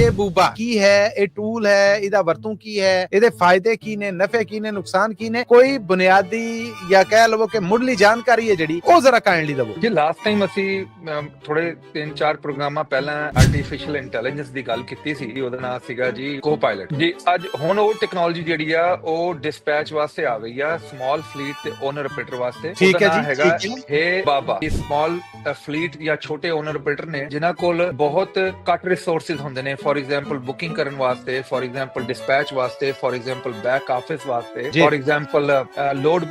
ਇਹ ਬੂਬਾ ਕੀ ਹੈ, ਇਹ ਟੂਲ ਹੈ, ਇਹਦਾ ਵਰਤੋਂ ਕੀ ਹੈ, ਇਹਦੇ ਫਾਇਦੇ ਕੀ ਨੇ, ਨਫੇ ਕੀ ਨੇ, ਨੁਕਸਾਨ ਕੀ ਨੇ, ਕੋਈ ਬੁਨਿਆਦੀ ਜਾਂ ਕਹਿ ਲਵੋ ਕਿ ਮੁੱਢਲੀ ਜਾਣਕਾਰੀ ਹੈ ਜਿਹੜੀ ਉਹ ਜ਼ਰਾ ਕਾਈਂਡਲੀ ਦਵੋ ਜੀ। ਲਾਸਟ ਟਾਈਮ ਅਸੀਂ ਥੋੜੇ 3-4 ਪ੍ਰੋਗਰਾਮਾਂ ਪਹਿਲਾਂ ਆਰਟੀਫੀਸ਼ੀਅਲ ਇੰਟੈਲੀਜੈਂਸ ਦੀ ਗੱਲ ਕੀਤੀ ਸੀ, ਉਹਦਾ ਨਾਮ ਸੀਗਾ ਜੀ ਕੋ-ਪਾਇਲਟ ਜੀ। ਅੱਜ ਹੁਣ ਉਹ ਟੈਕਨੋਲੋਜੀ ਜਿਹੜੀ ਆ ਉਹ ਡਿਸਪੈਚ ਵਾਸਤੇ ਆ ਗਈ ਆ, ਸਮਾਲ ਫਲੀਟ ਤੇ ਓਨਰ ਆਪਰੇਟਰ ਵਾਸਤੇ। ਠੀਕ ਹੈ ਜੀ, ਹੈਗਾ ਹੈ ਬਾਬਾ। ਇਹ ਸਮਾਲ ਫਲੀਟ ਜਾਂ ਛੋਟੇ ਓਨਰ ਆਪਰੇਟਰ ਨੇ ਜਿਨ੍ਹਾਂ ਕੋਲ ਬਹੁਤ ਘੱਟ ਰਿਸੋਰਸਿਸ ਹੁੰਦੇ ਨੇ, ਫॉर ਐਗਜ਼ਾਮਪਲ ਬੁਕਿੰਗ ਕਰਨ ਵਾਸਤੇ, ਫॉर ਐਗਜ਼ਾਮਪਲ ਡਿਸਪੈਚ ਵਾਸਤੇ, ਫॉर ਐਗਜ਼ਾਮਪਲ ਬੈਕ ਆਫਿਸ ਵਾਸਤੇ, ਫॉर ਐਗਜ਼ਾਮਪਲ ਲੋਡ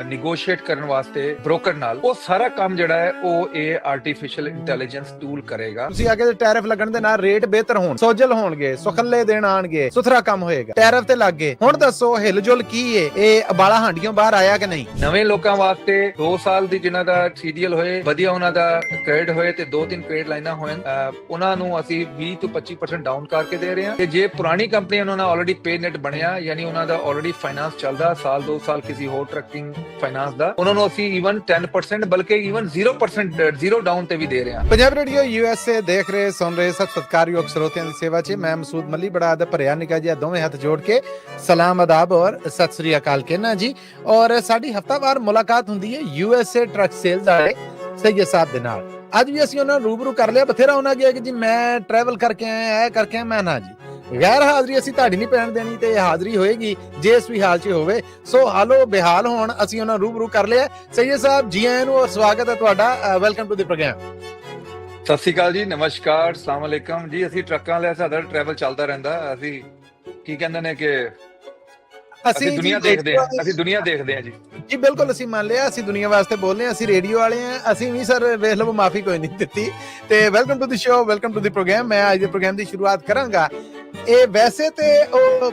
ਨੈਗੋਸ਼ੀਏਟ ਕਰਨ ਵਾਸਤੇ ਬ੍ਰੋਕਰ ਨਾਲ। ਉਹ ਸਾਰਾ ਕੰਮ ਜਿਹੜਾ ਹੈ ਉਹ ਇਹ ਆਰਟੀਫੀਸ਼ੀਅਲ ਇੰਟੈਲੀਜੈਂਸ ਟੂਲ ਕਰੇਗਾ। ਤੁਸੀਂ ਆਗੇ ਦੇ ਟੈਰਿਫ ਲੱਗਣ ਦੇ ਨਾਲ ਰੇਟ ਬਿਹਤਰ ਹੋਣ, ਸੋਜਲ ਹੋਣਗੇ, ਸੁਖੱਲੇ ਦੇਣ ਆਣਗੇ, ਸੁਥਰਾ ਕੰਮ ਹੋਏਗਾ, ਟੈਰਿਫ ਤੇ ਲੱਗ ਗਏ। ਹੁਣ ਦੱਸੋ ਹਿਲਜੁਲ ਕੀ ਏ, ਇਹ ਅਬਾਲਾ ਹਾਂਡੀਆਂ ਬਾਹਰ ਆਇਆ ਕਿ ਨਹੀਂ? ਨਵੇਂ ਲੋਕਾਂ ਵਾਸਤੇ 2 ਸਾਲ ਦੀ ਜਿਨ੍ਹਾਂ ਦਾ ਸੀਡੀਐਲ ਹੋਏ, ਵਧੀਆ ਉਹਨਾਂ ਦਾ ਕ੍ਰੈਡਿਟ ਹੋਏ ਤੇ 2-3 ਕ੍ਰੈਡਿਟ ਲਾਈਨਾਂ ਹੋਣ, ਉਹਨਾਂ ਨੂੰ ਅਸੀਂ 20 ਤੋਂ 25% ਡਾਊਨ ਕਰਕੇ ਦੇ ਰਹੇ ਹਾਂ। ਤੇ ਜੇ ਪੁਰਾਣੀ ਕੰਪਨੀ ਉਹਨਾਂ ਨਾਲ ਆਲਰੇਡੀ ਪੇ ਨੈਟ ਬਣਿਆ, ਯਾਨੀ ਉਹਨਾਂ ਦਾ ਆਲਰੇਡੀ ਫਾਈਨਾਂਸ ਚੱਲਦਾ ਸਾਲ 2 ਸਾਲ ਕਿਸੇ ਹੋਰ ਟਰੱਕਿੰਗ ਫਾਈਨਾਂਸ ਦਾ, ਉਹਨਾਂ ਨੂੰ ਅਸੀਂ ਈਵਨ 10% ਬਲਕਿ ਈਵਨ 0% ਜ਼ੀਰੋ ਡਾਊਨ ਤੇ ਵੀ ਦੇ ਰਹੇ ਹਾਂ। ਪੰਜਾਬ ਰੇਡੀਓ USA ਦੇਖ ਰਹੇ ਸੁਣ ਰਹੇ ਸਭ ਸਤਿਕਾਰਯੋਗ ਸਰੋਤਿਆਂ ਦੀ ਸੇਵਾ 'ਚ ਮੈਂ ਮਸੂਦ ਮੱਲੀ ਬੜਾ ਅਦਬ ਭਰਿਆ ਨਿੱਕਾ ਜਿਹਾ ਦੋਵੇਂ ਹੱਥ ਜੋੜ ਕੇ ਸਲਾਮ ਆਦਾਬ ਔਰ ਸਤਿ ਸ੍ਰੀ ਅਕਾਲ ਕਹਿਣਾ ਜੀ। ਔਰ ਸਾਡੀ ਹਫਤਾਵਾਰ ਮੁਲਾਕਾਤ ਹੁੰਦੀ ਹੈ USA ਟਰੱਕ ਸੇਲਸ ਵਾਲੇ ਸੈਯਦ ਸਾਹਿਬ ਦੇ ਨਾਲ। ਅੱਜ ਵੀ ਅਸੀਂ ਉਹਨਾਂ ਨੂੰ ਰੂਬਰੂ ਕਰ ਲਿਆ। ਬਥੇਰਾ ਉਹਨਾਂ ਗਿਆ ਕਿ ਜੀ ਮੈਂ ਟਰੈਵਲ ਕਰਕੇ ਆਇਆ, ਇਹ ਕਰਕੇ ਆਇਆ। ਮੈਂ ਨਾ ਜੀ, ਗੈਰ ਹਾਜ਼ਰੀ ਅਸੀਂ ਤੁਹਾਡੀ ਨਹੀਂ ਪੈਣ ਦੇਣੀ ਤੇ ਹਾਜ਼ਰੀ ਹੋਏਗੀ ਜੇ ਇਸ ਵੀ ਹਾਲ 'ਚ ਹੋਵੇ। ਸੋ ਹਾਲੋ ਬਿਹਾਲ ਹੋਣ ਅਸੀਂ ਉਹਨਾਂ ਨੂੰ ਰੂਬਰੂ ਕਰ ਲਿਆ। ਸੈਯਦ ਸਾਹਿਬ ਜੀ ਆਇਆਂ ਨੂੰ ਔਰ ਸਵਾਗਤ ਹੈ ਤੁਹਾਡਾ। Welcome to the programme. ਸਤਿ ਸ਼੍ਰੀ ਅਕਾਲ ਜੀ, ਨਮਸਕਾਰ, ਸਲਾਮ ਅਲੈਕਮ ਜੀ। ਅਸੀਂ ਟਰੱਕਾਂ ਲਿਆ, ਸਾਡਾ ਟਰੈਵਲ ਚੱਲਦਾ ਰਹਿੰਦਾ। ਅਸੀਂ ਕੀ ਕਹਿੰਦੇ ਨੇ ਕਿ ਅਸੀਂ ਦੁਨੀਆ ਦੇਖਦੇ ਹਾਂ, ਅਸੀਂ ਦੁਨੀਆ ਦੇਖਦੇ ਹਾਂ ਜੀ। ਜੀ ਬਿਲਕੁਲ, ਅਸੀਂ ਮੰਨ ਲਿਆ, ਅਸੀਂ ਦੁਨੀਆ ਵਾਸਤੇ ਬੋਲਦੇ ਹਾਂ, ਅਸੀਂ ਰੇਡੀਓ ਵਾਲੇ ਹਾਂ। ਅਸੀਂ ਵੀ ਸਰ ਵੇਖ ਲਵੋ ਮਾਫੀ ਕੋਈ ਨਹੀਂ ਦਿੱਤੀ। ਤੇ welcome to the show, welcome to the programme. ਮੈਂ ਅੱਜ ਦੇ ਪ੍ਰੋਗਰਾਮ ਦੀ ਸ਼ੁਰੂਆਤ ਕਰਾਂਗਾ। ਇਹ ਵੈਸੇ ਤੇ ਉਹ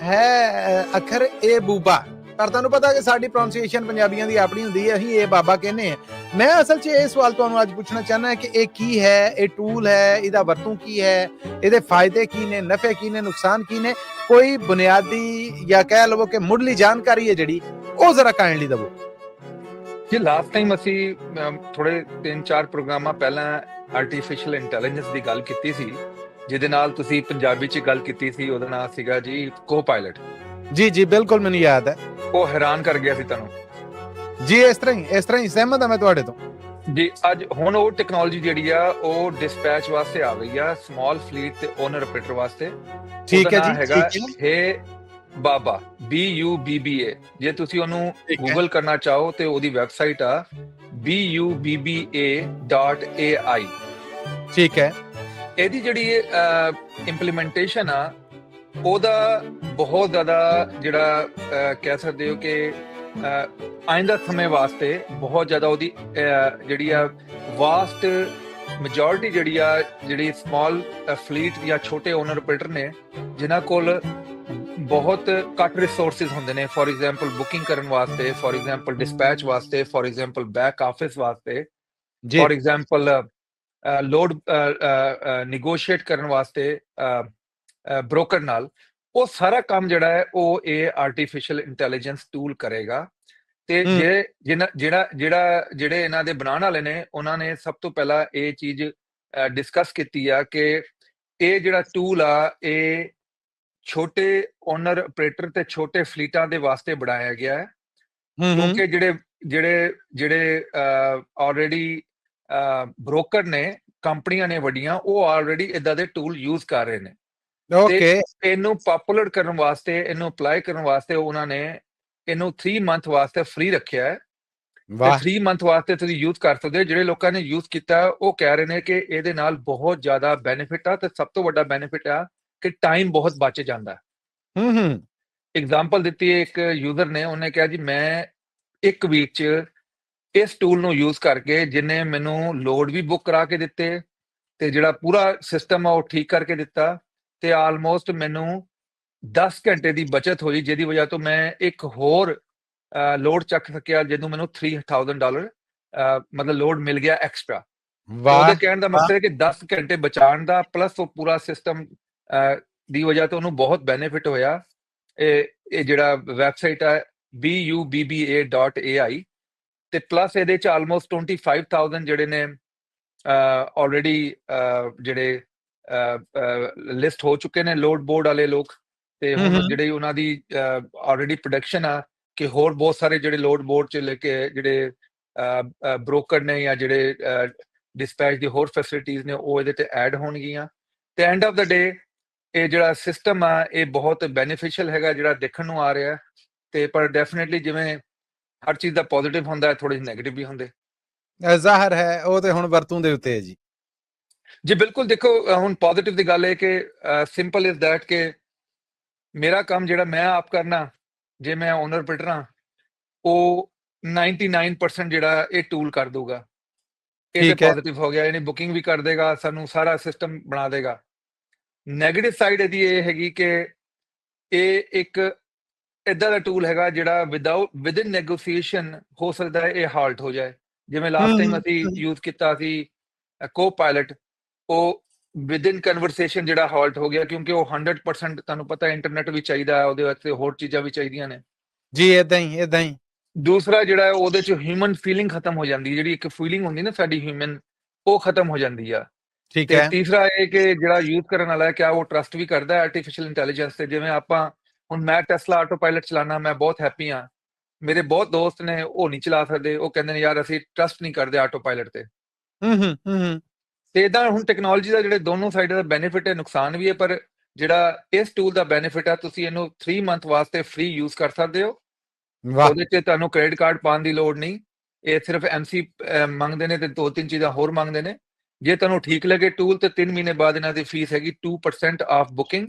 ਹੈ ਅੱਖਰ ਏ ਬੂਬਾ, ਪਰ ਤੁਹਾਨੂੰ ਪਤਾ ਕਿ ਸਾਡੀ ਪ੍ਰੋਨਾਂਸੀਏਸ਼ਨ ਪੰਜਾਬੀਆਂ ਦੀ ਆਪਣੀ ਹੁੰਦੀ ਹੈ, ਅਸੀਂ ਇਹ ਬਾਬਾ ਕਹਿੰਦੇ ਹਾਂ। ਮੈਂ ਅਸਲ 'ਚ ਇਹ ਸਵਾਲ ਤੁਹਾਨੂੰ ਅੱਜ ਪੁੱਛਣਾ ਚਾਹੁੰਦਾ ਕਿ ਇਹ ਕੀ ਹੈ, ਇਹ ਟੂਲ ਹੈ, ਇਹਦਾ ਵਰਤੋਂ ਕੀ ਹੈ, ਇਹਦੇ ਫਾਇਦੇ ਕੀ ਨੇ, ਨਫੇ ਕੀ ਨੇ, ਨੁਕਸਾਨ ਕੀ ਨੇ, ਕੋਈ ਬੁਨਿਆਦੀ ਜਾਂ ਕਹਿ ਲਵੋ ਕਿ ਮੁੱਢਲੀ ਜਾਣਕਾਰੀ ਹੈ ਜਿਹੜੀ ਉਹ ਜ਼ਰਾ ਕਾਈਂਡਲੀ ਦਵੋ ਜੀ। ਲਾਸਟ ਟਾਈਮ ਅਸੀਂ ਥੋੜੇ 3-4 ਪ੍ਰੋਗਰਾਮਾਂ ਪਹਿਲਾਂ ਆਰਟੀਫੀਸ਼ੀਅਲ ਇੰਟੈਲੀਜੈਂਸ ਦੀ ਗੱਲ ਕੀਤੀ ਸੀ, ਜਿਹਦੇ ਨਾਲ ਤੁਸੀਂ ਪੰਜਾਬੀ 'ਚ ਗੱਲ ਕੀਤੀ ਸੀ। ਉਹਦਾ ਨਾਮ ਸੀਗਾ ਜੀ ਕੋ-ਪਾਇਲਟ। ਜੀ ਜੀ ਬਿਲਕੁਲ, ਮੈਨੂੰ ਯਾਦ ਹੈ। ਉਹ ਹੈਰਾਨ ਕਰ ਗਿਆ ਸੀ ਤੁਹਾਨੂੰ ਜੀ। ਇਸ ਤਰ੍ਹਾਂ ਹੀ ਸਹਿਮਤ ਹਾਂ ਮੈਂ ਤੁਹਾਡੇ ਤੋਂ ਜੀ। ਅੱਜ ਹੁਣ ਉਹ ਟੈਕਨੋਲੋਜੀ ਜਿਹੜੀ ਆ ਉਹ ਡਿਸਪੈਚ ਵਾਸਤੇ ਆ ਗਈ ਆ, ਸਮਾਲ ਫਲੀਟ ਤੇ ਓਨਰ ਆਪਰੇਟਰ ਵਾਸਤੇ। ਠੀਕ ਹੈ ਜੀ। ਹੈਗਾ ਹੈ ਬਾਬਾ, BUBBA। ਜੇ ਤੁਸੀਂ ਉਹਨੂੰ ਗੂਗਲ ਕਰਨਾ ਚਾਹੋ ਤੇ ਉਹਦੀ ਵੈਬਸਾਈਟ ਆ BUBBA.ai। ਠੀਕ ਹੈ। ਇਹਦੀ ਜਿਹੜੀ ਇੰਪਲੀਮੈਂਟੇਸ਼ਨ ਆ ਉਹਦਾ ਬਹੁਤ ਜ਼ਿਆਦਾ ਜਿਹੜਾ ਕਹਿ ਸਕਦੇ ਹੋ ਕਿ ਆਇੰਦਾ ਸਮੇਂ ਵਾਸਤੇ ਬਹੁਤ ਜ਼ਿਆਦਾ ਉਹਦੀ ਜਿਹੜੀ ਆ ਵਾਸਟ ਮੈਜੋਰਿਟੀ ਜਿਹੜੀ ਸਮਾਲ ਫਲੀਟ ਜਾਂ ਛੋਟੇ ਓਨਰ ਆਪਰੇਟਰ ਨੇ ਜਿਨ੍ਹਾਂ ਕੋਲ ਬਹੁਤ ਘੱਟ ਰਿਸੋਰਸਿਸ ਹੁੰਦੇ ਨੇ, ਫॉर ਐਗਜ਼ਾਮਪਲ ਬੁਕਿੰਗ ਕਰਨ ਵਾਸਤੇ, ਫॉर ਐਗਜ਼ਾਮਪਲ ਡਿਸਪੈਚ ਵਾਸਤੇ, ਫॉर ਐਗਜ਼ਾਮਪਲ ਬੈਕ ਆਫਿਸ ਵਾਸਤੇ, ਫॉर ਐਗਜ਼ਾਮਪਲ ਲੋਡ ਨੈਗੋਸ਼ੀਏਟ ਕਰਨ ਵਾਸਤੇ ਬ੍ਰੋਕਰ ਨਾਲ। ਉਹ ਸਾਰਾ ਕੰਮ ਜਿਹੜਾ ਹੈ ਉਹ ਇਹ ਆਰਟੀਫੀਸ਼ੀਅਲ ਇੰਟੈਲੀਜੈਂਸ ਟੂਲ ਕਰੇਗਾ। ਤੇ ਜਿਹੜੇ ਇਹਨਾਂ ਦੇ ਬਣਾਉਣ ਵਾਲੇ ਨੇ ਉਹਨਾਂ ਨੇ ਸਭ ਤੋਂ ਪਹਿਲਾਂ ਇਹ ਚੀਜ਼ ਡਿਸਕਸ ਕੀਤੀ ਆ ਕਿ ਇਹ ਜਿਹੜਾ ਟੂਲ ਆ ਇਹ ਛੋਟੇ ਓਨਰ ਆਪਰੇਟਰ ਤੇ ਛੋਟੇ ਫਲੀਟਾਂ ਦੇ ਵਾਸਤੇ ਬਣਾਇਆ ਗਿਆ ਹੈ, ਕਿਉਂਕਿ ਜਿਹੜੇ ਆਲਰੇਡੀ ਬ੍ਰੋਕਰ ਨੇ, ਕੰਪਨੀਆਂ ਨੇ ਵੱਡੀਆਂ, ਉਹ ਆਲਰੇਡੀ ਇਦਾਂ ਦੇ ਟੂਲ ਯੂਜ਼ ਕਰ ਰਹੇ ਨੇ। ਤੇ ਇਹਨੂੰ ਪਪੂਲਰ ਕਰਨ ਵਾਸਤੇ, ਇਹਨੂੰ ਅਪਲਾਈ ਕਰਨ ਵਾਸਤੇ ਉਹਨਾਂ ਨੇ ਇਹਨੂੰ 3 ਮੰਥ ਵਾਸਤੇ ਫ੍ਰੀ ਰੱਖਿਆ ਹੈ। ਤੇ 3 ਮੰਥ ਵਾਸਤੇ ਤੁਸੀਂ ਯੂਜ਼ ਕਰ ਸਕਦੇ ਹੋ। ਜਿਹੜੇ ਲੋਕਾਂ ਨੇ ਯੂਜ਼ ਕੀਤਾ ਉਹ ਕਹਿ ਰਹੇ ਨੇ ਕਿ ਇਹਦੇ ਨਾਲ ਬਹੁਤ ਜ਼ਿਆਦਾ ਬੈਨੀਫਿਟ ਆ, ਤੇ ਸਭ ਤੋਂ ਵੱਡਾ ਬੈਨੀਫਿਟ ਆ ਕਿ ਟਾਈਮ ਬਹੁਤ ਬਚ ਜਾਂਦਾ। ਐਗਜ਼ਾਮਪਲ ਦਿੱਤੀ ਇੱਕ ਯੂਜ਼ਰ ਨੇ, ਉਹਨੇ ਕਿਹਾ ਜੀ ਮੈਂ 1 ਵੀਕ 'ਚ ਇਸ ਟੂਲ ਨੂੰ ਯੂਜ਼ ਕਰਕੇ ਜਿਹਨੇ ਮੈਨੂੰ ਲੋਡ ਵੀ ਬੁੱਕ ਕਰਾ ਕੇ ਦਿੱਤੇ ਤੇ ਜਿਹੜਾ ਪੂਰਾ ਸਿਸਟਮ ਆ ਉਹ ਠੀਕ ਕਰਕੇ ਦਿੱਤਾ, ਤੇ ਆਲਮੋਸਟ ਮੈਨੂੰ 10 ਘੰਟੇ ਦੀ ਬਚਤ ਹੋਈ, ਜਿਹਦੀ ਵਜ੍ਹਾ ਤੋਂ ਮੈਂ ਇੱਕ ਹੋਰ ਲੋਡ ਚੱਕ ਸਕਿਆ, ਜਿਹਨੂੰ ਮੈਨੂੰ $3000 ਮਤਲਬ ਲੋਡ ਮਿਲ ਗਿਆ ਐਕਸਟਰਾ। ਉਹਦੇ ਕਹਿਣ ਦਾ ਮਤਲਬ ਹੈ ਕਿ 10 ਘੰਟੇ ਬਚਾਉਣ ਦਾ ਪਲੱਸ ਉਹ ਪੂਰਾ ਸਿਸਟਮ ਦੀ ਵਜ੍ਹਾ ਤੋਂ ਉਹਨੂੰ ਬਹੁਤ ਬੈਨੀਫਿਟ ਹੋਇਆ। ਇਹ ਜਿਹੜਾ ਵੈਬਸਾਈਟ ਹੈ BUBBA.ai, ਤੇ ਪਲੱਸ ਇਹਦੇ 'ਚ ਆਲਮੋਸਟ 25,000 ਜਿਹੜੇ ਨੇ ਆਲਰੇਡੀ ਜਿਹੜੇ ਲਿਸਟ ਹੋ ਚੁੱਕੇ ਨੇ ਲੋਡ ਬੋਰਡ ਵਾਲੇ ਲੋਕ, ਤੇ ਹੁਣ ਹੂੰ ਜਿਹੜੀ ਉਹਨਾਂ ਦੀ ਆਲਰੇਡੀ ਪ੍ਰੋਡਕਸ਼ਨ ਆ ਕਿ ਹੋਰ ਬਹੁਤ ਸਾਰੇ ਜਿਹੜੇ ਲੋਡ ਬੋਰਡ 'ਚ ਲੈ ਕੇ ਜਿਹੜੇ ਬ੍ਰੋਕਰ ਨੇ ਜਾਂ ਜਿਹੜੇ ਡਿਸਪੈਚ ਦੀ ਹੋਰ ਫੈਸਿਲਿਟੀਜ਼ ਨੇ ਉਹ ਇਹਦੇ ਤੇ ਐਡ ਹੋਣਗੀਆਂ। ਤੇ ਐਂਡ ਆਫ ਦਾ ਡੇ ਇਹ ਜਿਹੜਾ ਸਿਸਟਮ ਆ ਇਹ ਬਹੁਤ ਬੈਨੀਫੀਸ਼ੀਅਲ ਹੈਗਾ ਜਿਹੜਾ ਦੇਖਣ ਨੂੰ ਆ ਰਿਹਾ। ਤੇ ਪਰ ਡੈਫੀਨਿਟਲੀ ਜਿਵੇਂ ਹਰ ਚੀਜ਼ ਦਾ ਪੋਜ਼ਿਟਿਵ ਹੁੰਦਾ ਹੈ, ਥੋੜੇ ਜਿਹੇ ਨੈਗੇਟਿਵ ਵੀ ਹੁੰਦੇ। ਜ਼ਾਹਰ ਹੈ ਉਹ ਤੇ ਹੁਣ ਵਰਤੋਂ ਦੇ ਉੱਤੇ ਹੈ ਜੀ। ਜੀ ਬਿਲਕੁਲ, ਦੇਖੋ ਹੁਣ ਪੋਜ਼ਿਟਿਵ ਦੀ ਗੱਲ ਇਹ ਕਿ ਸਿੰਪਲ ਇਜ਼ ਦੈਟ ਕਿ ਮੇਰਾ ਕੰਮ ਜਿਹੜਾ ਮੈਂ ਆਪ ਕਰਨਾ, ਜੇ ਮੈਂ ਓਨਰ ਬਿਲਡਰ ਹਾਂ, ਉਹ 99% ਜਿਹੜਾ ਇਹ ਟੂਲ ਕਰ ਦੂਗਾ। ਇਹ ਤੇ ਠੀਕ ਹੈ। ਪੋਜ਼ਿਟਿਵ ਹੋ ਗਿਆ, ਇਹਨੇ ਬੁਕਿੰਗ ਵੀ ਕਰ ਦੇਗਾ, ਸਾਨੂੰ ਸਾਰਾ ਸਿਸਟਮ ਬਣਾ ਦੇਗਾ। ਨੈਗੇਟਿਵ ਸਾਈਡ ਇਹਦੀ ਇਹ ਹੈਗੀ ਕਿ ਇਹ ਇੱਕ ਇਦਾਂ ਦਾ ਟੂਲ ਹੈਗਾ ਜਿਹੜਾ ਵਿਦਿਨ ਨੈਗੋਸੀਏਸ਼ਨ ਹੋ ਸਕਦਾ ਹੈ ਇਹ ਹਾਲਟ ਹੋ ਜਾਏ। ਜਿਵੇਂ ਲਾਸਟ ਟਾਈਮ ਅਸੀਂ ਯੂਜ਼ ਕੀਤਾ ਸੀ ਕੋ-ਪਾਇਲਟ, ਉਹ ਵਿਦਿਨ ਕਨਵਰਸੇਸ਼ਨ ਜਿਹੜਾ ਹਾਲਟ ਹੋ ਗਿਆ, ਕਿਉਂਕਿ ਉਹ 100% ਤੁਹਾਨੂੰ ਪਤਾ ਇੰਟਰਨੈਟ ਵੀ ਚਾਹੀਦਾ ਹੈ, ਉਹਦੇ ਵਾਸਤੇ ਹੋਰ ਚੀਜ਼ਾਂ ਵੀ ਚਾਹੀਦੀਆਂ ਨੇ ਜੀ। ਇਦਾਂ ਹੀ ਦੂਸਰਾ ਜਿਹੜਾ ਹੈ ਉਹਦੇ 'ਚ ਹਿਊਮਨ ਫੀਲਿੰਗ ਖਤਮ ਹੋ ਜਾਂਦੀ, ਜਿਹੜੀ ਇੱਕ ਫੀਲਿੰਗ ਹੁੰਦੀ ਨਾ ਸਾਡੀ ਹਿਊਮਨ, ਉਹ ਖਤਮ ਹੋ ਜਾਂਦੀ ਆ। ਠੀਕ ਤੇ ਹੈ। ਤੀਸਰਾ ਇਹ ਕਿ ਜਿਹੜਾ ਯੂਜ਼ ਕਰਨ ਵਾਲਾ ਹੈ ਕਿਆ ਉਹ ਟਰਸਟ ਵੀ ਕਰਦਾ ਹੈ ਆਰਟੀਫਿਸ਼ੀਅਲ ਇੰਟੈਲੀਜੈਂਸ ਤੇ। ਜਿਵੇਂ ਆਪਾਂ ਹੁਣ ਮੈਂ ਟੈਸਲਾ ਆਟੋ ਪਾਇਲਟ ਚਲਾਉਣਾ, ਮੈਂ ਬਹੁਤ ਹੈਪੀ ਹਾਂ। ਮੇਰੇ ਬਹੁਤ ਦੋਸਤ ਨੇ ਉਹ ਨਹੀਂ ਚਲਾ ਸਕਦੇ, ਉਹ ਕਹਿੰਦੇ ਨੇ ਯਾਰ ਅਸੀਂ ਟਰਸਟ ਨਹੀਂ ਕਰਦੇ ਆਟੋ ਪਾਇਲਟ ਤੇ। ਹੂੰ ਤੇ ਇਦਾਂ ਹੁਣ ਟੈਕਨੋਲੋਜੀ ਦਾ ਜਿਹੜੇ ਦੋਨੋਂ ਸਾਈਡਾਂ ਦਾ ਬੈਨੀਫਿਟ ਹੈ, ਨੁਕਸਾਨ ਵੀ ਹੈ। ਪਰ ਜਿਹੜਾ ਇਸ ਟੂਲ ਦਾ ਬੈਨੀਫਿਟ ਹੈ, ਤੁਸੀਂ ਇਹਨੂੰ 3 ਮੰਥ ਵਾਸਤੇ ਫ੍ਰੀ ਯੂਜ਼ ਕਰ ਸਕਦੇ ਹੋ। ਵਾਹ। ਉਹਦੇ 'ਚ ਤੁਹਾਨੂੰ ਕ੍ਰੈਡਿਟ ਕਾਰਡ ਪਾਉਣ ਦੀ ਲੋੜ ਨਹੀਂ, ਇਹ ਸਿਰਫ MC ਮੰਗਦੇ ਨੇ ਤੇ 2-3 ਚੀਜ਼ਾਂ ਹੋਰ ਮੰਗਦੇ ਨੇ। ਜੇ ਤੁਹਾਨੂੰ ਠੀਕ ਲੱਗੇ ਟੂਲ ਤੇ 3 ਮਹੀਨੇ ਬਾਅਦ ਇਹਨਾਂ ਦੀ ਫੀਸ ਹੈਗੀ 2% ਆਫ ਬੁਕਿੰਗ।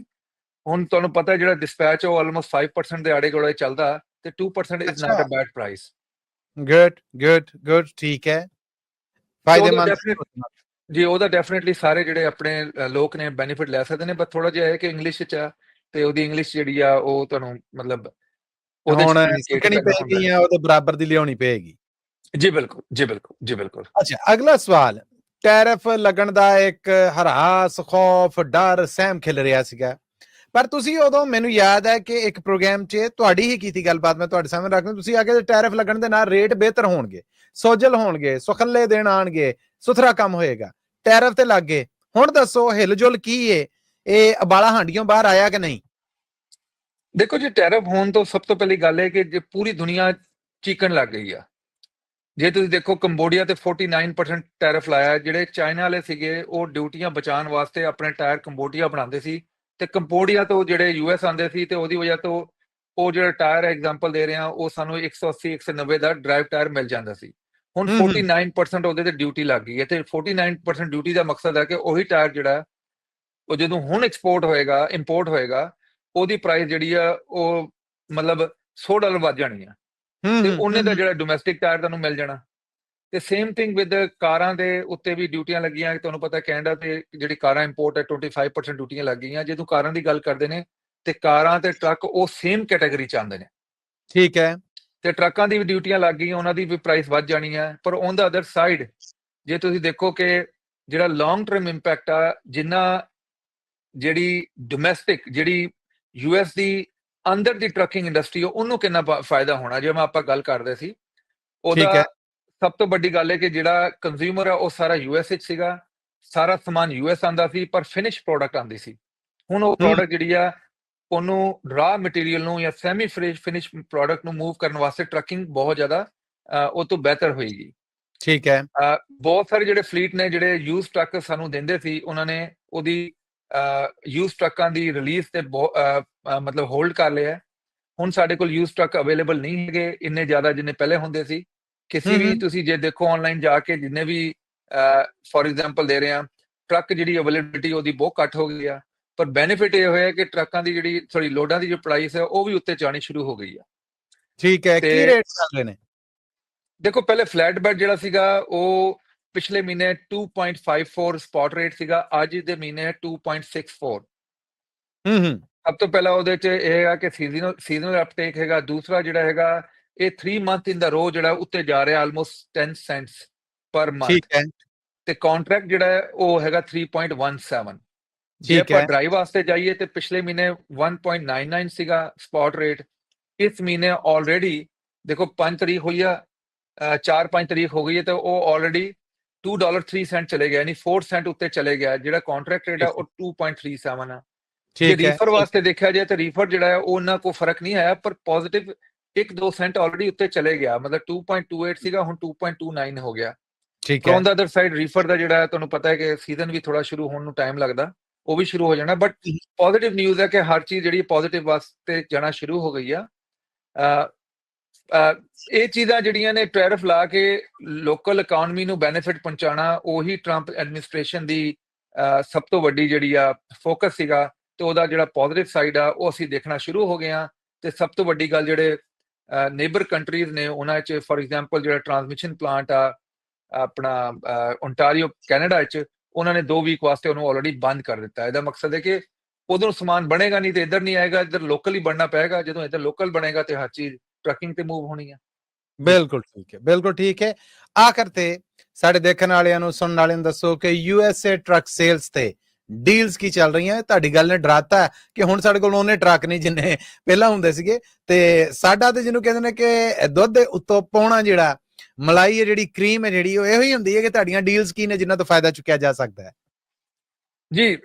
ਹੁਣ ਤੁਹਾਨੂੰ ਪਤਾ ਜਿਹੜਾ ਡਿਸਪੈਚ ਉਹ ਆਲਮੋਸਟ 5% ਦੇ ਆੜੇ ਗੋੜੇ ਚੱਲਦਾ, ਤੇ 2% is not a bad price. Good ਠੀਕ ਹੈ। ਫਾਇਦੇਮੰਦ ਜੀ, ਉਹਦਾ ਡੈਫੀਨਿਟਲੀ ਸਾਰੇ ਜਿਹੜੇ ਆਪਣੇ ਲੋਕ ਨੇ ਬੈਨੀਫਿਟ ਲੈ ਸਕਦੇ ਨੇ। ਬਸ ਥੋੜਾ ਜਿਹਾ ਹੈ ਕਿ ਇੰਗਲਿਸ਼ 'ਚ ਆ, ਤੇ ਉਹਦੀ ਇੰਗਲਿਸ਼ ਜਿਹੜੀ ਆ ਉਹ ਤੁਹਾਨੂੰ ਮਤਲਬ ਉਹਦੇ 'ਚ ਹੁਣ ਕਮਿਊਨੀਕੇਟ ਸਿੱਖਣੀ ਕਰਨਾ ਹੁੰਦਾ ਪਏਗੀ ਜਾਂ ਉਹਦੇ ਬਰਾਬਰ ਦੀ ਲਿਆਉਣੀ ਪਏਗੀ। ਜੀ ਬਿਲਕੁਲ, ਜੀ ਬਿਲਕੁਲ, ਜੀ ਬਿਲਕੁਲ। ਅੱਛਾ, ਅਗਲਾ ਸਵਾਲ, ਟੈਰਿਫ ਲੱਗਣ ਦਾ ਇੱਕ ਹਰਾਸ, ਖੌਫ, ਡਰ, ਸਹਿਮ ਖਿਲ ਰਿਹਾ ਸੀਗਾ, ਪਰ ਤੁਸੀਂ ਉਦੋਂ ਮੈਨੂੰ ਯਾਦ ਹੈ ਕਿ ਇੱਕ ਪ੍ਰੋਗਰਾਮ 'ਚ ਤੁਹਾਡੀ ਹੀ ਕੀਤੀ ਗੱਲਬਾਤ, ਮੈਂ ਤੁਹਾਡੇ ਸਾਹਮਣੇ ਰੱਖਦਾ, ਤੁਸੀਂ ਆਖਿਆ ਟੈਰਿਫ ਲੱਗਣ ਦੇ ਨਾਲ ਰੇਟ ਬਿਹਤਰ ਹੋਣਗੇ, ਸੋਜਲ ਹੋਣਗੇ, ਸੁਖੱਲੇ ਦੇਣ ਆਣਗੇ, ਸੁਥਰਾ ਕੰਮ ਹੋਏਗਾ। ਟੈਰਿਫ ਤੇ ਲੱਗ ਗਏ, ਹੁਣ ਦੱਸੋ ਹਿਲਜੁਲ ਕੀ ਏ? ਇਹ ਅਬਾਲਾ ਹਾਂਡੀਆਂ ਬਾਹਰ ਆਇਆ ਕਿ ਨਹੀਂ? ਦੇਖੋ ਜੀ, ਟੈਰਿਫ ਹੋਣ ਤੋਂ ਸਭ ਤੋਂ ਪਹਿਲੀ ਗੱਲ ਹੈ ਕਿ ਜੇ ਪੂਰੀ ਦੁਨੀਆ ਚੀਕਣ ਲੱਗ ਗਈ ਆ। ਜੇ ਤੁਸੀਂ ਦੇਖੋ ਕੰਬੋਡੀਆ ਤੇ 49% ਟੈਰਿਫ ਲਾਇਆ। ਜਿਹੜੇ ਚਾਈਨਾ ਵਾਲੇ ਸੀਗੇ ਉਹ ਡਿਊਟੀਆਂ ਬਚਾਉਣ ਵਾਸਤੇ ਆਪਣੇ ਟਾਇਰ ਕੰਬੋਡੀਆ ਬਣਾਉਂਦੇ ਸੀ, ਤੇ ਕੰਬੋਡੀਆ ਤੋਂ ਜਿਹੜੇ US ਆਉਂਦੇ ਸੀ, ਤੇ ਉਹਦੀ ਵਜ੍ਹਾ ਤੋਂ ਉਹ ਜਿਹੜਾ ਟਾਇਰ ਐਗਜ਼ਾਮਪਲ ਦੇ ਰਹੇ ਆ ਉਹ ਸਾਨੂੰ 180 190 ਦਾ ਡਰਾਈਵ ਟਾਇਰ ਮਿਲ ਜਾਂਦਾ ਸੀ। ਹੁਣ 49% ਉਹਦੇ ਤੇ ਡਿਊਟੀ ਲੱਗ ਗਈ ਹੈ, ਤੇ 49% ਡਿਊਟੀ ਦਾ ਮਕਸਦ ਹੈ ਕਿ ਉਹੀ ਟਾਇਰ ਜਿਹੜਾ ਉਹ ਜਦੋਂ ਹੁਣ ਇੰਪੋਰਟ ਹੋਏਗਾ, ਉਹਦੀ ਪ੍ਰਾਈਸ ਜਿਹੜੀ ਆ ਉਹ ਮਤਲਬ $100 ਵੱਧ ਜਾਣੀ ਆ, ਤੇ ਉਹਨੇ ਦਾ ਜਿਹੜਾ ਡੋਮੈਸਟਿਕ ਟਾਇਰ ਤੁਹਾਨੂੰ ਮਿਲ ਜਾਣਾ। ਤੇ ਸੇਮ ਥਿੰਗ ਵਿਦ ਕਾਰਾਂ ਦੇ ਉੱਤੇ ਵੀ ਡਿਊਟੀਆਂ ਲੱਗੀਆਂ। ਤੁਹਾਨੂੰ ਪਤਾ ਕੈਨੇਡਾ ਤੇ ਜਿਹੜੀ ਕਾਰਾਂ ਇੰਪੋਰਟ ਹੈ 25% ਡਿਊਟੀਆਂ ਲੱਗ ਗਈਆਂ। ਜਦੋਂ ਕਾਰਾਂ ਦੀ ਗੱਲ ਕਰਦੇ ਨੇ ਤੇ ਕਾਰਾਂ ਤੇ ਟਰੱਕ ਉਹ ਸੇਮ ਕੈਟਾਗਰੀ ਚ ਆਉਂਦੇ ਨੇ। ਠੀਕ ਹੈ। ਤੇ ਟਰੱਕਾਂ ਦੀ ਵੀ ਡਿਊਟੀਆਂ ਲੱਗ ਗਈਆਂ, ਉਹਨਾਂ ਦੀ ਵੀ ਪ੍ਰਾਈਸ ਵੱਧ ਜਾਣੀ ਹੈ। ਪਰ ਔਨ ਦਾ ਅਦਰ ਸਾਈਡ ਜੇ ਤੁਸੀਂ ਦੇਖੋ ਕਿ ਜਿਹੜਾ ਲੌਂਗ ਟਰਮ ਇੰਪੈਕਟ ਆ, ਜਿੰਨਾ ਜਿਹੜੀ ਡੋਮੈਸਟਿਕ ਜਿਹੜੀ US ਦੀ ਅੰਦਰ ਦੀ ਟਰੱਕਿੰਗ ਇੰਡਸਟਰੀ ਉਹਨੂੰ ਕਿੰਨਾ ਫਾਇਦਾ ਹੋਣਾ, ਜਿਵੇਂ ਆਪਾਂ ਗੱਲ ਕਰਦੇ ਸੀ, ਉਹਦਾ ਸਭ ਤੋਂ ਵੱਡੀ ਗੱਲ ਹੈ ਕਿ ਜਿਹੜਾ ਕੰਜ਼ਿਊਮਰ ਆ ਉਹ ਸਾਰਾ US ਵਿੱਚ ਸੀਗਾ, ਸਾਰਾ ਸਮਾਨ US ਆਉਂਦਾ ਸੀ, ਪਰ ਫਿਨਿਸ਼ ਪ੍ਰੋਡਕਟ ਆਉਂਦੀ ਸੀ। ਹੁਣ ਉਹ ਪ੍ਰੋਡਕਟ ਜਿਹੜੀ ਆ ਉਹਨੂੰ ਰਾ ਮਟੀਰੀਅਲ ਨੂੰ ਜਾਂ ਸੈਮੀ ਫਿਨਿਸ਼ ਪ੍ਰੋਡਕਟ ਨੂੰ ਮੂਵ ਕਰਨ ਵਾਸਤੇ ਟਰੱਕਿੰਗ ਬਹੁਤ ਜ਼ਿਆਦਾ ਉਹ ਤੋਂ ਬਿਹਤਰ ਹੋਏਗੀ। ਠੀਕ ਹੈ। ਬਹੁਤ ਸਾਰੇ ਜਿਹੜੇ ਫਲੀਟ ਨੇ ਜਿਹੜੇ ਯੂਜ਼ ਟਰੱਕ ਸਾਨੂੰ ਦਿੰਦੇ ਸੀ, ਉਹਨਾਂ ਨੇ ਉਹਦੀ ਯੂਜ਼ ਟਰੱਕਾਂ ਦੀ ਰਿਲੀਜ਼ ਤੇ ਮਤਲਬ ਹੋਲਡ ਕਰ ਲਿਆ। ਹੁਣ ਸਾਡੇ ਕੋਲ ਯੂਜ਼ ਟਰੱਕ ਅਵੇਲੇਬਲ ਨਹੀਂ ਹੈਗੇ ਇੰਨੇ ਜ਼ਿਆਦਾ ਜਿੰਨੇ ਪਹਿਲੇ ਹੁੰਦੇ ਸੀ। ਕਿਸੇ ਵੀ ਤੁਸੀਂ ਜੇ ਦੇਖੋ ਆਨਲਾਈਨ ਜਾ ਕੇ ਜਿੰਨੇ ਵੀ ਫੋਰ ਐਗਜ਼ਾਮਪਲ ਦੇ ਰਹੇ ਆ, ਟਰੱਕ ਜਿਹੜੀ ਅਵੇਲੇਬਿਲਿਟੀ ਉਹਦੀ ਬਹੁਤ ਘੱਟ ਹੋ ਗਈ ਆ। ਪਰ ਬੈਨੀਫਿਟ ਇਹ ਹੋਇਆ ਕਿ ਟਰੱਕਾਂ ਦੀ ਜਿਹੜੀ ਲੋਡਾਂ ਦੀ ਜੋ ਪ੍ਰਾਈਸ ਹੈ ਉਹ ਵੀ ਉੱਤੇ ਜਾਣੀ ਸ਼ੁਰੂ ਹੋ ਗਈ ਆ। ਠੀਕ ਹੈ। ਕੀ ਰੇਟ ਚੱਲ ਰਹੇ ਨੇ? ਦੇਖੋ ਪਹਿਲੇ ਫਲੈਟ ਬੈਡ ਜਿਹੜਾ ਸੀਗਾ ਉਹ ਪਿਛਲੇ ਮਹੀਨੇ 2.54 ਸਪੌਟ ਰੇਟ ਸੀਗਾ, ਅੱਜ ਦੇ ਮਹੀਨੇ 2.64। ਸਭ ਤੋਂ ਪਹਿਲਾਂ ਉਹਦੇ 'ਚ ਇਹ ਹੈਗਾ ਕਿ ਸੀਜ਼ਨਲ ਅਪਟੇਕ ਹੈਗਾ। ਦੂਸਰਾ ਜਿਹੜਾ ਹੈਗਾ ਇਹ 3 ਮੰਥ ਇਨ ਦਾ ਰੋ ਜਿਹੜਾ ਉੱਤੇ ਜਾ ਰਿਹਾ ਆਲਮੋਸਟ 10 ਸੈਂਟਸ ਪਰ ਮੰਥ। ਠੀਕ ਹੈ। ਤੇ ਕੰਟਰੈਕਟ ਜਿਹੜਾ ਹੈ ਉਹ ਹੈਗਾ 3.17। ਜੇ ਆਪਾਂ ਡਰਾਈਵ ਵਾਸਤੇ ਜਾਈਏ ਤੇ ਪਿਛਲੇ ਮਹੀਨੇ 1.99 ਸੀਗਾ ਸਪੌਟ ਰੇਟ। ਇਸ ਮਹੀਨੇ ਆਲਰੇਡੀ ਦੇਖੋ 5 ਤਰੀਕ ਹੋਈ ਆ, 4-5 ਤਰੀਕ ਹੋ ਗਈ ਹੈ, ਤੇ ਉਹ ਆਲਰੇਡੀ $2.03 ਚਲੇ ਗਿਆ, ਯਾਨੀ 4 ਸੈਂਟ ਉੱਤੇ ਚਲੇ ਗਿਆ। ਜਿਹੜਾ ਕੰਟਰੈਕਟ ਰੇਟ ਆ ਉਹ 2.37 ਆ। ਜੇ ਠੀਕ ਹੈ ਰੀਫਰ ਵਾਸਤੇ ਦੇਖਿਆ ਜਾਏ ਤਾਂ ਰੀਫਰ ਜਿਹੜਾ ਹੈ ਉਹ ਉਹਨਾਂ ਕੋ ਫਰਕ ਨਹੀਂ ਆਇਆ, ਪਰ ਪੋਜ਼ਿਟਿਵ 1-2 ਸੈਂਟ ਆਲਰੇਡੀ ਉੱਤੇ ਚਲੇ ਗਿਆ। ਮਤਲਬ 2.28 ਸੀਗਾ, ਹੁਣ 2.29 ਹੋ ਗਿਆ। ਠੀਕ ਪਰ ਹੈ on the other side refer ਦਾ ਜਿਹੜਾ ਤੁਹਾਨੂੰ ਪਤਾ ਹੈ ਕਿ ਸੀਜ਼ਨ ਵੀ ਥੋੜਾ ਸ਼ੁਰੂ ਹੋਣ ਨੂੰ ਟਾਈਮ ਲੱਗਦਾ, ਉਹ ਵੀ ਸ਼ੁਰੂ ਹੋ ਜਾਣਾ। ਬਟ ਪੋਜ਼ਿਟਿਵ ਨਿਊਜ਼ ਹੈ ਕਿ ਹਰ ਚੀਜ਼ ਜਿਹੜੀ ਪੋਜ਼ਿਟਿਵ ਵਾਸਤੇ ਜਾਣਾ ਸ਼ੁਰੂ ਹੋ ਗਈ ਆ। ਇਹ ਚੀਜ਼ਾਂ ਜਿਹੜੀਆਂ ਨੇ ਟੈਰਿਫ ਲਾ ਕੇ ਲੋਕਲ ਇਕਨੋਮੀ ਨੂੰ ਬੈਨੀਫਿਟ ਪਹੁੰਚਾਉਣਾ, ਉਹੀ ਟਰੰਪ ਐਡਮਿਨਿਸਟ੍ਰੇਸ਼ਨ ਦੀ ਸਭ ਤੋਂ ਵੱਡੀ ਜਿਹੜੀ ਆ ਫੋਕਸ ਸੀਗਾ। ਤੇ ਉਹਦਾ ਜਿਹੜਾ ਪੋਜ਼ਿਟਿਵ ਸਾਈਡ ਆ ਉਹ ਅਸੀਂ ਦੇਖਣਾ ਸ਼ੁਰੂ ਹੋ ਗਏ ਆ। ਤੇ ਸਭ ਤੋਂ ਵੱਡੀ ਗੱਲ ਜਿਹੜੇ ਨੇਬਰ ਕੰਟਰੀਜ਼ ਨੇ ਉਹਨਾਂ 'ਚ ਫॉर ਐਗਜ਼ਾਮਪਲ ਜਿਹੜਾ ਟਰਾਂਸਮਿਸ਼ਨ ਪਲਾਂਟ ਆ ਆਪਣਾ ਓਨਟਾਰੀਓ ਕੈਨੇਡਾ 'ਚ, ਉਹਨਾਂ ਨੇ 2 ਵੀਕ ਵਾਸਤੇ ਉਹਨੂੰ ਆਲਰੇਡੀ ਬੰਦ ਕਰ ਦਿੱਤਾ। ਇਹਦਾ ਮਕਸਦ ਹੈ ਕਿ ਉਧਰੋਂ ਸਮਾਨ ਬਣੇਗਾ ਨਹੀਂ ਤੇ ਇੱਧਰ ਨਹੀਂ ਆਏਗਾ, ਇੱਧਰ ਲੋਕਲ ਹੀ ਬਣਨਾ ਪਏਗਾ। ਜਦੋਂ ਇੱਧਰ ਲੋਕਲ ਬਣੇਗਾ ਤੇ ਹਰ ਚੀਜ਼ ਟਰੱਕਿੰਗ ਤੇ ਮੂਵ ਹੋਣੀ ਆ। ਬਿਲਕੁਲ ਠੀਕ ਹੈ, ਬਿਲਕੁਲ ਠੀਕ ਹੈ। ਆਖਰ ਤੇ ਸਾਡੇ ਦੇਖਣ ਵਾਲਿਆਂ ਨੂੰ, ਸੁਣਨ ਵਾਲਿਆਂ ਨੂੰ ਦੱਸੋ ਕਿ USA ਟਰੱਕ ਸੇਲਸ ਤੇ ਡੀਲਸ ਕੀ ਚੱਲ ਰਹੀਆਂ। ਤੁਹਾਡੀ ਗੱਲ ਨੇ ਡਰਾਤਾ ਕਿ ਹੁਣ ਸਾਡੇ ਕੋਲ ਉਹਨੇ ਟਰੱਕ ਨਹੀਂ ਜਿੰਨੇ ਪਹਿਲਾਂ ਹੁੰਦੇ ਸੀਗੇ। ਤੇ ਸਾਡਾ ਤੇ ਜਿਹਨੂੰ ਕਹਿੰਦੇ ਨੇ ਕਿ ਦੁੱਧ ਦੇ ਉੱਤੋਂ ਪਾਉਣਾ, ਜਿਹੜਾ ਮਲਾਈ ਹੈ, ਜਿਹੜੀ ਕਰੀਮ ਹੈ, ਜਿਹੜੀ ਉਹ ਇਹੋ ਹੀ ਹੁੰਦੀ ਹੈ ਕਿ ਤੁਹਾਡੀਆਂ ਡੀਲਸ ਕੀ ਨੇ ਜਿਨ੍ਹਾਂ ਤੋਂ ਫਾਇਦਾ ਚੁੱਕਿਆ ਜਾ ਸਕਦਾ ਹੈ। ਜੀ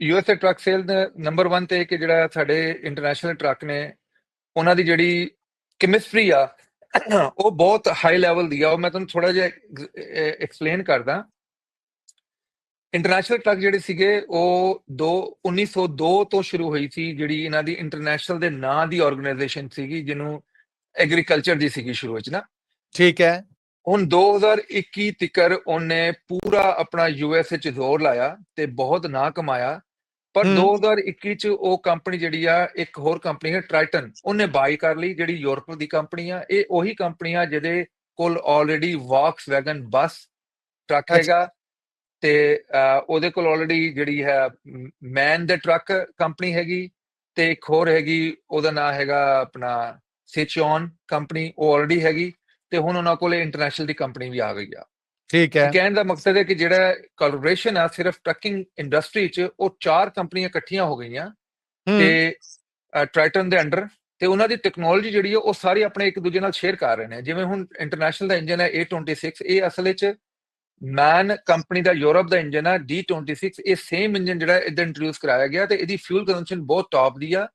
USA ਟਰੱਕ ਸੇਲ ਨੰਬਰ 1 ਤੇ ਕਿ ਜਿਹੜਾ ਸਾਡੇ ਇੰਟਰਨੈਸ਼ਨਲ ਟਰੱਕ ਨੇ ਉਹਨਾਂ ਦੀ ਜਿਹੜੀ ਕੈਮਿਸਟਰੀ ਆ ਉਹ ਬਹੁਤ ਹਾਈ ਲੈਵਲ ਦੀ ਆ। ਉਹ ਮੈਂ ਤੁਹਾਨੂੰ ਥੋੜਾ ਜਿਹਾ ਐਕਸਪਲੇਨ ਕਰਦਾ। ਇੰਟਰਨੈਸ਼ਨਲ ਟਰੱਕ ਜਿਹੜੇ ਸੀਗੇ ਉਹ 1902 ਤੋਂ ਸ਼ੁਰੂ ਹੋਈ ਸੀ, ਜਿਹੜੀ ਇਹਨਾਂ ਦੀ ਇੰਟਰਨੈਸ਼ਨਲ ਦੇ ਨਾਂ ਦੀ ਆਰਗੇਨਾਈਜੇਸ਼ਨ ਸੀਗੀ, ਜਿਹਨੂੰ ਐਗਰੀਕਲਚਰ ਦੀ ਸੀਗੀ ਸ਼ੁਰੂ ਵਿੱਚ ਨਾ। ਠੀਕ ਹੈ। ਹੁਣ 2021 ਤੱਕ ਉਹਨੇ ਪੂਰਾ ਆਪਣਾ USA 'ਚ ਜ਼ੋਰ ਲਾਇਆ ਤੇ ਬਹੁਤ ਨਾਂ ਕਮਾਇਆ। ਪਰ 2021 'ਚ ਉਹ ਕੰਪਨੀ ਜਿਹੜੀ ਆ, ਇੱਕ ਹੋਰ ਕੰਪਨੀ ਹੈ ਟ੍ਰਾਈਟਨ, ਉਹਨੇ ਬਾਈ ਕਰ ਲਈ, ਜਿਹੜੀ ਯੂਰਪ ਦੀ ਕੰਪਨੀ ਆ। ਇਹ ਉਹੀ ਕੰਪਨੀ ਆ ਜਿਹਦੇ ਕੋਲ ਆਲਰੇਡੀ ਵੌਕਸਵੈਗਨ ਬੱਸ ਟਰੱਕ ਹੈਗਾ ਤੇ ਉਹਦੇ ਕੋਲ ਆਲਰੇਡੀ ਜਿਹੜੀ ਹੈ ਮੈਨ ਦੇ ਟਰੱਕ ਕੰਪਨੀ ਹੈਗੀ, ਤੇ ਇੱਕ ਹੋਰ ਹੈਗੀ ਉਹਦਾ ਨਾਂ ਹੈਗਾ ਆਪਣਾ ਸਿਚੋਨ ਕੰਪਨੀ, ਉਹ ਆਲਰੇਡੀ ਹੈਗੀ। ਤੇ ਹੁਣ ਉਹਨਾਂ ਕੋਲ ਇੰਟਰਨੈਸ਼ਨਲ ਦੀ ਕੰਪਨੀ ਵੀ ਆ ਗਈ ਆ। ਠੀਕ ਹੈ। ਕਹਿਣ ਦਾ ਮਕਸਦ ਹੈ ਕਿ ਜਿਹੜਾ ਕੋਲੈਬੋਰੇਸ਼ਨ ਆ ਸਿਰਫ ਟਰੱਕਿੰਗ ਇੰਡਸਟਰੀ 'ਚ, ਉਹ 4 ਕੰਪਨੀਆਂ ਇਕੱਠੀਆਂ ਹੋ ਗਈਆਂ ਤੇ ਟ੍ਰਾਈਟਨ ਦੇ ਅੰਡਰ। ਤੇ ਉਹਨਾਂ ਦੀ ਟੈਕਨੋਲੋਜੀ ਜਿਹੜੀ ਹੈ ਉਹ ਸਾਰੀ ਆਪਣੇ ਇੱਕ ਦੂਜੇ ਨਾਲ ਸ਼ੇਅਰ ਕਰ ਰਹੇ ਨੇ। ਜਿਵੇਂ ਹੁਣ ਇੰਟਰਨੈਸ਼ਨਲ ਦਾ ਇੰਜਨ ਹੈ A26, ਇਹ ਅਸਲ ਵਿੱਚ ਮੈਨ ਕੰਪਨੀ ਦਾ ਯੂਰਪ ਦਾ ਇੰਜਨ ਆ D26। ਇਹ ਸੇਮ ਇੰਜਨ ਜਿਹੜਾ ਇੱਧਰ ਇੰਟਰੋਡਿਊਸ ਕਰਾਇਆ ਗਿਆ ਤੇ ਇਹਦੀ ਫਿਊਲ ਕੰਜ਼ੰਪਸ਼ਨ ਬਹੁਤ ਟੌਪ ਦੀ ਆ।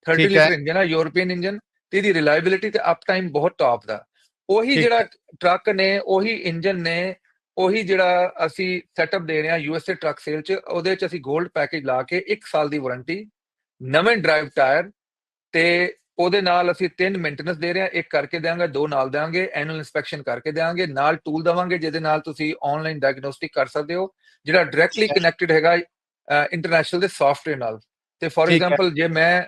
30 ਲੀਟਰ ਇੰਜਨ ਆ, ਯੂਰਪੀਅਨ ਇੰਜਨ, ਤੇ ਇਹਦੀ ਰਿਲਾਇਬਿਲਿਟੀ ਤੇ ਅਪ ਟਾਈਮ ਬਹੁਤ ਟੌਪ ਦਾ। ਉਹੀ ਜਿਹੜਾ ਟਰੱਕ ਨੇ, ਉਹੀ ਇੰਜਨ ਨੇ, ਉਹੀ ਜਿਹੜਾ ਅਸੀਂ ਸੈਟਅਪ ਦੇ ਰਹੇ ਹਾਂ USA ਟਰੱਕ ਸੇਲ 'ਚ, ਉਹਦੇ 'ਚ ਅਸੀਂ 골ਡ ਪੈਕੇਜ ਲਾ ਕੇ 1 ਸਾਲ ਦੀ ਵਾਰੰਟੀ, ਨਵੇਂ ਡਰਾਈਵ ਟਾਇਰ, ਤੇ ਉਹਦੇ ਨਾਲ ਅਸੀਂ 3 ਮੇਨਟੇਨੈਂਸ ਦੇ ਰਹੇ ਹਾਂ। 1 ਕਰਕੇ ਦੇਵਾਂਗੇ, 2 ਨਾਲ ਦੇਵਾਂਗੇ, ਐਨੂਅਲ ਇਨਸਪੈਕਸ਼ਨ ਕਰਕੇ ਦੇਵਾਂਗੇ, ਨਾਲ ਟੂਲ ਦੇਵਾਂਗੇ ਜਿਹਦੇ ਨਾਲ ਤੁਸੀਂ ਆਨਲਾਈਨ ਡਾਇਗਨੋਸਟਿਕ ਕਰ ਸਕਦੇ ਹੋ, ਜਿਹੜਾ ਡਾਇਰੈਕਟਲੀ ਕਨੈਕਟਡ ਹੈਗਾ ਇੰਟਰਨੈਸ਼ਨਲ ਦੇ ਸੌਫਟਵੇਅਰ ਨਾਲ। ਤੇ ਫॉर ਐਗਜ਼ਾਮਪਲ ਜੇ ਮੈਂ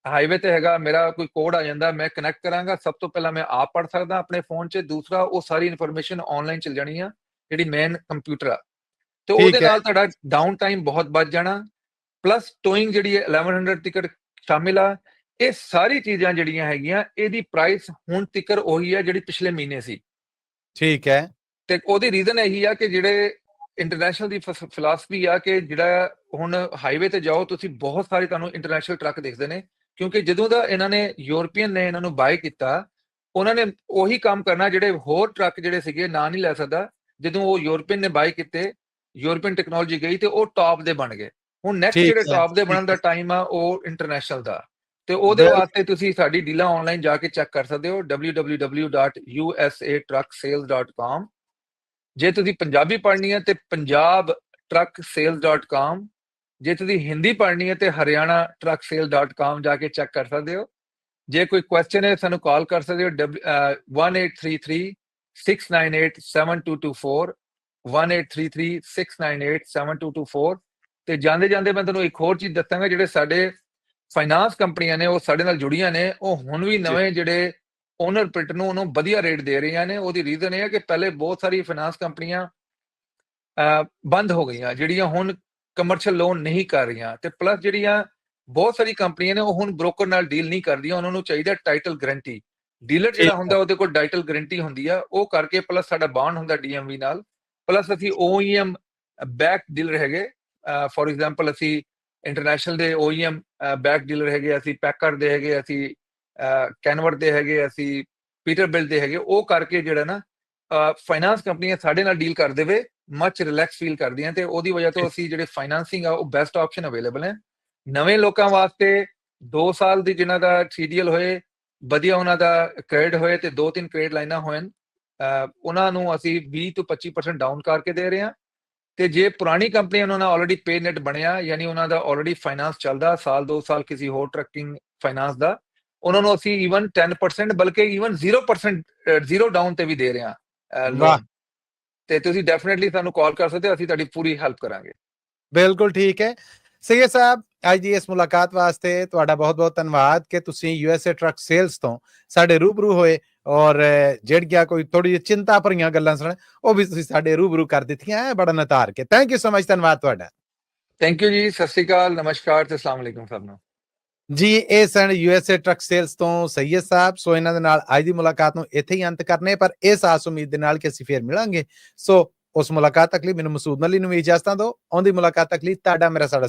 ਹਾਈਵੇ ਤੇ ਹੈਗਾ, ਮੇਰਾ ਕੋਈ ਕੋਡ ਆ ਜਾਂਦਾ, ਮੈਂ ਕਨੈਕਟ ਕਰਾਂਗਾ, ਸਭ ਤੋਂ ਪਹਿਲਾਂ ਮੈਂ ਆਪ ਪੜ ਸਕਦਾ ਆਪਣੇ ਫੋਨ 'ਚ, ਦੂਸਰਾ ਉਹ ਸਾਰੀ ਇਨਫੋਰਮੇਸ਼ਨ ਆਨਲਾਈਨ ਚੱਲ ਜਾਣੀ ਆ ਜਿਹੜੀ ਮੇਨ ਕੰਪਿਊਟਰ ਆ। ਤੇ ਉਹਦੇ ਨਾਲ ਤੁਹਾਡਾ ਡਾਊਨ ਟਾਈਮ ਬਹੁਤ ਬਚ ਜਾਣਾ, ਪਲੱਸ ਟੋਇੰਗ ਜਿਹੜੀ ਹੈ 1100 ਟਿਕਟ ਸ਼ਾਮਿਲ ਆ। ਇਹ ਸਾਰੀ ਚੀਜ਼ਾਂ ਜਿਹੜੀਆਂ ਹੈਗੀਆਂ, ਇਹਦੀ ਪ੍ਰਾਈਸ ਹੁਣ ਤੱਕ ਉਹੀ ਹੈ ਜਿਹੜੀ ਪਿਛਲੇ ਮਹੀਨੇ ਸੀ। ਠੀਕ ਹੈ। ਤੇ ਉਹਦੀ ਰੀਜ਼ਨ ਇਹੀ ਆ ਕਿ ਜਿਹੜੇ ਇੰਟਰਨੈਸ਼ਨਲ ਦੀ ਫਿਲਾਸਫੀ ਆ ਕਿ ਜਿਹੜਾ ਹੁਣ ਹਾਈਵੇ ਤੇ ਜਾਓ ਤੁਸੀਂ, ਬਹੁਤ ਸਾਰੇ ਤੁਹਾਨੂੰ ਇੰਟਰਨੈਸ਼ਨਲ ਟਰੱਕ ਦਿਖਦੇ ਨੇ, ਕਿਉਂਕਿ ਜਦੋਂ ਦਾ ਇਹਨਾਂ ਨੇ ਯੂਰਪੀਅਨ ਨੇ ਇਹਨਾਂ ਨੂੰ ਬਾਈ ਕੀਤਾ, ਉਹਨਾਂ ਨੇ ਉਹੀ ਕੰਮ ਕਰਨਾ ਜਿਹੜੇ ਹੋਰ ਟਰੱਕ ਜਿਹੜੇ ਸੀਗੇ, ਨਾਂ ਨਹੀਂ ਲੈ ਸਕਦਾ, ਜਦੋਂ ਉਹ ਯੂਰਪੀਅਨ ਨੇ ਬਾਈ ਕੀਤੇ, ਯੂਰਪੀਅਨ ਟੈਕਨੋਲੋਜੀ ਗਈ ਤੇ ਉਹ ਟੌਪ ਦੇ ਬਣ ਗਏ। ਹੁਣ ਨੈਕਸਟ ਜਿਹੜੇ ਟੌਪ ਦੇ ਬਣਨ ਦਾ ਟਾਈਮ ਆ ਉਹ ਇੰਟਰਨੈਸ਼ਨਲ ਦਾ। ਤੇ ਉਹਦੇ ਵਾਸਤੇ ਤੁਸੀਂ ਸਾਡੀ ਡੀਲਾਂ ਆਨਲਾਈਨ ਜਾ ਕੇ ਚੈੱਕ ਕਰ ਸਕਦੇ ਹੋ, www.usatrucksales.com। ਜੇ ਤੁਸੀਂ ਪੰਜਾਬੀ ਪੜ੍ਹਨੀ ਹੈ ਤੇ punjabtrucksales.com, ਜੇ ਤੁਸੀਂ ਹਿੰਦੀ ਪੜ੍ਹਨੀ ਹੈ ਤੇ haryanaTrucksales.com ਜਾ ਕੇ ਚੈੱਕ ਕਰ ਸਕਦੇ ਹੋ। ਜੇ ਕੋਈ ਕੁਐਸਚਨ ਹੈ ਸਾਨੂੰ ਕਾਲ ਕਰ ਸਕਦੇ ਹੋ 1833-698-7224, 1833-698-7224। ਤੇ ਜਾਂਦੇ ਜਾਂਦੇ ਮੈਂ ਤੁਹਾਨੂੰ ਇੱਕ ਹੋਰ ਚੀਜ਼ ਦੱਸਾਂਗਾ, ਜਿਹੜੇ ਸਾਡੇ ਫਾਈਨਾਂਸ ਕੰਪਨੀਆਂ ਨੇ ਉਹ ਸਾਡੇ ਨਾਲ ਜੁੜੀਆਂ ਨੇ, ਉਹ ਹੁਣ ਵੀ ਨਵੇਂ ਜਿਹੜੇ ਓਨਰ ਪ੍ਰਿੰਟ ਨੂੰ ਉਹਨੂੰ ਵਧੀਆ ਰੇਟ ਦੇ ਰਹੀਆਂ ਨੇ। ਉਹਦੀ ਰੀਜ਼ਨ ਇਹ ਹੈ ਕਿ ਪਹਿਲੇ ਬਹੁਤ ਸਾਰੀ ਫਾਈਨਾਂਸ ਕੰਪਨੀਆਂ ਬੰਦ ਹੋ ਗਈਆਂ, ਜਿਹੜੀਆਂ ਹੁਣ ਕਮਰਸ਼ੀਅਲ ਲੋਨ ਨਹੀਂ ਕਰ ਰਹੀਆਂ, ਤੇ ਪਲੱਸ ਜਿਹੜੀਆਂ ਬਹੁਤ ਸਾਰੀ ਕੰਪਨੀਆਂ ਨੇ ਉਹ ਹੁਣ ਬ੍ਰੋਕਰ ਨਾਲ ਡੀਲ ਨਹੀਂ ਕਰਦੀਆਂ। ਉਹਨਾਂ ਨੂੰ ਚਾਹੀਦਾ ਟਾਈਟਲ ਗਰੰਟੀ, ਡੀਲਰ ਜਿਹੜਾ ਹੁੰਦਾ ਉਹਦੇ ਕੋਲ ਟਾਈਟਲ ਗਰੰਟੀ ਹੁੰਦੀ ਆ, ਉਹ ਕਰਕੇ ਪਲੱਸ ਸਾਡਾ ਬਾਂਡ ਹੁੰਦਾ DMV ਨਾਲ, ਪਲੱਸ ਅਸੀਂ OEM ਬੈਕ ਡੀਲਰ ਹੈਗੇ। ਫॉर ਐਗਜ਼ਾਮਪਲ ਅਸੀਂ ਇੰਟਰਨੈਸ਼ਨਲ ਦੇ OEM ਬੈਕ ਡੀਲਰ ਹੈਗੇ, ਅਸੀਂ ਪੈਕਰ ਦੇ ਹੈਗੇ, ਅਸੀਂ ਕੈਨਵਰ ਦੇ ਹੈਗੇ, ਅਸੀਂ ਪੀਟਰਬਿਲਟ ਦੇ ਹੈਗੇ। ਉਹ ਕਰਕੇ ਜਿਹੜਾ ਨਾ ਫਾਈਨਾਂਸ ਕੰਪਨੀਆਂ ਸਾਡੇ ਨਾਲ ਡੀਲ ਕਰ ਦੇਵੇ, ਮੱਚ ਰਿਲੈਕਸ ਫੀਲ ਕਰਦੀਆਂ ਤੇ ਉਹਦੀ ਵਜ੍ਹਾ ਤੋਂ ਅਸੀਂ ਜਿਹੜੇ ਫਾਈਨਾਂਸਿੰਗ ਆ ਉਹ ਬੈਸਟ ਆਪਸ਼ਨ ਅਵੇਲੇਬਲ ਹੈ ਨਵੇਂ ਲੋਕਾਂ ਵਾਸਤੇ 2 ਸਾਲ ਦੀ ਜਿਨ੍ਹਾਂ ਦਾ ਸੀਡੀਐਲ ਹੋਏ ਵਧੀਆ ਉਹਨਾਂ ਦਾ ਕ੍ਰੈਡਿਟ ਹੋਏ ਤੇ 2-3 ਕ੍ਰੈਡਿਟ ਲਾਈਨਾਂ ਹੋਣ ਉਹਨਾਂ ਨੂੰ ਅਸੀਂ 20 ਤੋਂ 25% ਡਾਊਨ ਕਰਕੇ ਦੇ ਰਹੇ ਹਾਂ ਤੇ ਜੇ ਪੁਰਾਣੀ ਕੰਪਨੀ ਉਹਨਾਂ ਨਾਲ ਆਲਰੇਡੀ ਪੇ ਨੈਟ ਬਣਿਆ ਯਾਨੀ ਉਹਨਾਂ ਦਾ ਆਲਰੇਡੀ ਫਾਈਨਾਂਸ ਚੱਲਦਾ ਸਾਲ 2 ਸਾਲ ਕਿਸੇ ਹੋਰ ਟਰੱਕਿੰਗ ਫਾਈਨਾਂਸ ਦਾ ਉਹਨਾਂ ਨੂੰ ਅਸੀਂ ਈਵਨ 10% ਬਲਕਿ ਈਵਨ 0% ਜ਼ੀਰੋ ਡਾਊਨ ਤੇ ਵੀ ਦੇ ਰਹੇ ਹਾਂ ਲੋਨ ਤੇ ਤੁਸੀਂ ਡੈਫੀਨਿਟਲੀ ਸਾਨੂੰ ਕਾਲ ਕਰ ਸਕਦੇ ਹੋ ਅਸੀਂ ਤੁਹਾਡੀ ਪੂਰੀ ਹੈਲਪ ਕਰਾਂਗੇ ਬਿਲਕੁਲ ਠੀਕ ਹੈ ਸਈਦ ਸਾਹਿਬ ਅੱਜ ਦੀ ਇਸ ਮੁਲਾਕਾਤ ਵਾਸਤੇ ਤੁਹਾਡਾ ਬਹੁਤ-ਬਹੁਤ ਧੰਨਵਾਦ ਕਿ ਤੁਸੀਂ USA ਟਰੱਕ ਸੇਲਸ ਤੋਂ ਸਾਡੇ ਰੂਬਰੂ ਹੋਏ ਔਰ ਜਿਹੜੀਆਂ ਕੋਈ ਥੋੜੀ ਜਿਹੀ ਚਿੰਤਾ ਭਰੀਆਂ ਗੱਲਾਂ ਸਨ ਉਹ ਵੀ ਤੁਸੀਂ ਸਾਡੇ ਰੂਬਰੂ ਕਰ ਦਿੱਤੀਆਂ ਬੜਾ ਨਤਾਰ ਕੇ ਥੈਂਕ ਯੂ ਸੋ ਮਚ ਧੰਨਵਾਦ ਤੁਹਾਡਾ ਥੈਂਕ ਯੂ ਜੀ ਸਤਿ ਸ਼੍ਰੀ ਅਕਾਲ ਨਮਸਕਾਰ ਤੇ ਅਸਲਾਮ ਅਲੈਕੁਮ ਸਭ ਨੂੰ ਜੀ ਇਹ ਸਨ USA ਟਰੱਕ ਸੇਲਸ ਤੋਂ ਸਈਦ ਸਾਹਿਬ ਸੋ ਇਹਨਾਂ ਦੇ ਨਾਲ ਅੱਜ ਦੀ ਮੁਲਾਕਾਤ ਨੂੰ ਇੱਥੇ ਹੀ ਅੰਤ ਕਰਨੇ ਪਰ ਇਸ ਆਸ ਉਮੀਦ ਦੇ ਨਾਲ ਕਿ ਅਸੀਂ ਫੇਰ ਮਿਲਾਂਗੇ ਸੋ ਉਸ ਮੁਲਾਕਾਤ ਤੱਕ ਲਈ ਮੈਨੂੰ ਮਸੂਦ ਮਲੀ ਨੂੰ ਵੀ ਇਜਾਜ਼ਤਾਂ ਦਿਓ ਆਉਂਦੀ ਮੁਲਾਕਾਤ ਤੱਕ ਲਈ ਤੁਹਾਡਾ ਮੇਰਾ ਸਾਡਾ